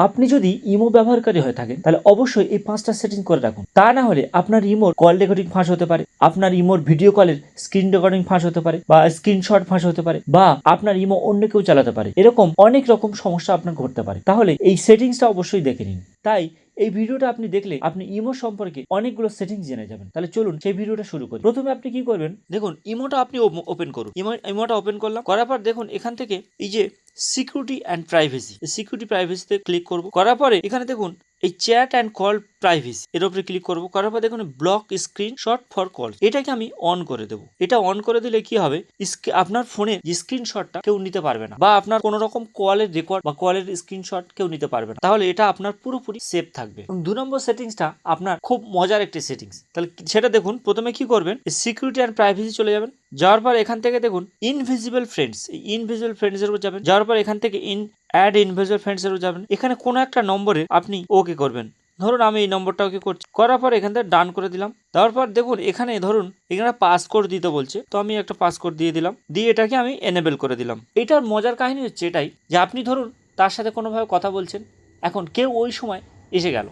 আপনি যদি ইমো ব্যবহারকারী হয়ে থাকেন তাহলে অবশ্যই এই 5টা সেটিং করে রাখুন। তা না হলে আপনার ইমোর কল রেকর্ডিং ফাঁস হতে পারে, আপনার ইমোর ভিডিও কলের স্ক্রিন রেকর্ডিং ফাঁস হতে পারে, বা স্ক্রিনশট ফাঁস হতে পারে, বা আপনার ইমো অন্য কেউ চালাতে পারে। এরকম অনেক রকম সমস্যা আপনার ঘটতে পারে। তাহলে এই সেটিংসটা অবশ্যই দেখে নিন। তাই এই ভিডিওটা আপনি দেখলে আপনি ইমো সম্পর্কে অনেকগুলো সেটিংস জেনে যাবেন। তাহলে চলুন সেই ভিডিওটা শুরু করি। প্রথমে আপনি কি করবেন, দেখুন ইমোটা আপনি ওপেন করুন। ইমোটা ওপেন করলাম, করার পর দেখুন এখান থেকে এই যে সিকিউরিটি অ্যান্ড প্রাইভেসি, সিকিউরিটি প্রাইভেসিতে ক্লিক করব। করার পরে এখানে দেখুন এই চ্যাট অ্যান্ড কল প্রাইভেসি এর উপরে ক্লিক করব। করার পর দেখুন ব্লক স্ক্রিনশট ফর কল, এটাকে আমি অন করে দেবো। এটা অন করে দিলে কি হবে, আপনার ফোনের স্ক্রিনশটটা কেউ নিতে পারবে না, বা আপনার কোনো রকম কলের রেকর্ড বা কলের স্ক্রিনশট কেউ নিতে পারবে না। তাহলে এটা আপনার পুরোপুরি সেফ থাকবে। এবং 2 নম্বর সেটিংসটা আপনার খুব মজার একটি সেটিংস। তাহলে সেটা দেখুন, প্রথমে কি করবেন, সিকিউরিটি অ্যান্ড প্রাইভেসি চলে যাবেন। যাওয়ার পর এখান থেকে দেখুন ইনভিজিবল ফ্রেন্ডস, এই ইনভিজিবল ফ্রেন্ডস এর উপর যাবেন। যাওয়ার পর এখান থেকে অ্যাড ইনভিজিবল ফ্রেন্ডস এর উপর যাবেন। এখানে কোনো একটা নম্বরে আপনি ওকে করবেন। ধরুন আমি এই নম্বরটা ওকে করছি, করার পর এখান থেকে ডান করে দিলাম। দেওয়ার পর দেখুন এখানে ধরুন এখানে পাসকোড দিতে বলছে, তো আমি একটা পাসকোড দিয়ে দিলাম, দিয়ে এটাকে আমি এনেবল করে দিলাম। এটার মজার কাহিনী হচ্ছে এটাই যে আপনি ধরুন তার সাথে কোনোভাবে কথা বলছেন, এখন কেউ ওই সময় এসে গেল,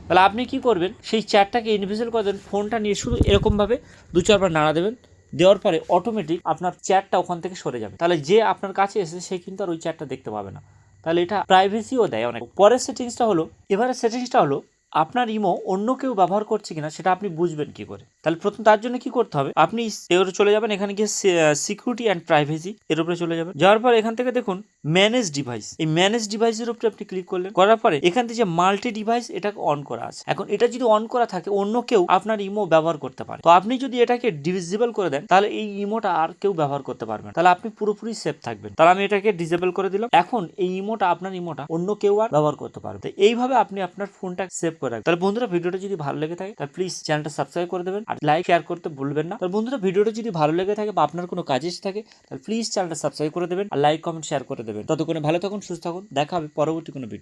তাহলে আপনি কি করবেন, সেই চ্যাটটাকে ইনভিজিবল করে দেবেন, ফোনটা নিয়ে শুধু এরকমভাবে 2-4 বার নাড়া দেবেন। দেওয়ার পরে অটোমেটিক আপনার চ্যাটটা ওখান থেকে সরে যাবে। তাহলে যে আপনার কাছে এসে সে কিন্তু আর ওই চ্যাটটা দেখতে পাবে না। তাহলে এটা প্রাইভেসিও দেয় অনেক। পরের সেটিংসটা হলো, আপনার ইমো অন্য কেউ ব্যবহার করছে কিনা সেটা আপনি বুঝবেন কি করে। তাহলে প্রথম তার জন্য কি করতে হবে, আপনি এর চলে যাবেন, এখানে গিয়ে সিকিউরিটি অ্যান্ড প্রাইভেসি এর উপরে চলে যাবেন। যাওয়ার পর এখান থেকে দেখুন ম্যানেজ ডিভাইস, এই ম্যানেজ ডিভাইসের উপরে আপনি ক্লিক করলেন। করার পরে এখান থেকে যে মাল্টি ডিভাইস এটাকে অন করা আছে। এখন এটা যদি অন করা থাকে অন্য কেউ আপনার ইমো ব্যবহার করতে পারে। তো আপনি যদি এটাকে ডিসেবল করে দেন তাহলে এই ইমোটা আর কেউ ব্যবহার করতে পারবে না। তাহলে আপনি পুরোপুরি সেফ থাকবেন। তাহলে আমি এটাকে ডিসেবল করে দিলাম। এখন এই ইমোটা, আপনার ইমোটা অন্য কেউ আর ব্যবহার করতে পারবে। তো এইভাবে আপনি আপনার ফোনটা সেভ করে রাখবেন। তাহলে বন্ধুরা ভিডিওটা যদি ভালো লেগে থাকে তাহলে প্লিজ চ্যানেলটা সাবস্ক্রাইব করে দেবেন, আর লাইক শেয়ার করতে ভুলবেন না। তাহলে বন্ধুরা ভিডিওটা যদি ভালো লেগে থাকে বা আপনার কোনো কাজে এসে থাকে তাহলে প্লিজ চ্যানেলটা সাবস্ক্রাইব করে দেবেন, আর লাইক কমেন্ট শেয়ার করে দেবেন। ততক্ষণে ভালো থাকুন, সুস্থ থাকুন, দেখা হবে পরবর্তী কোনো ভিডিও।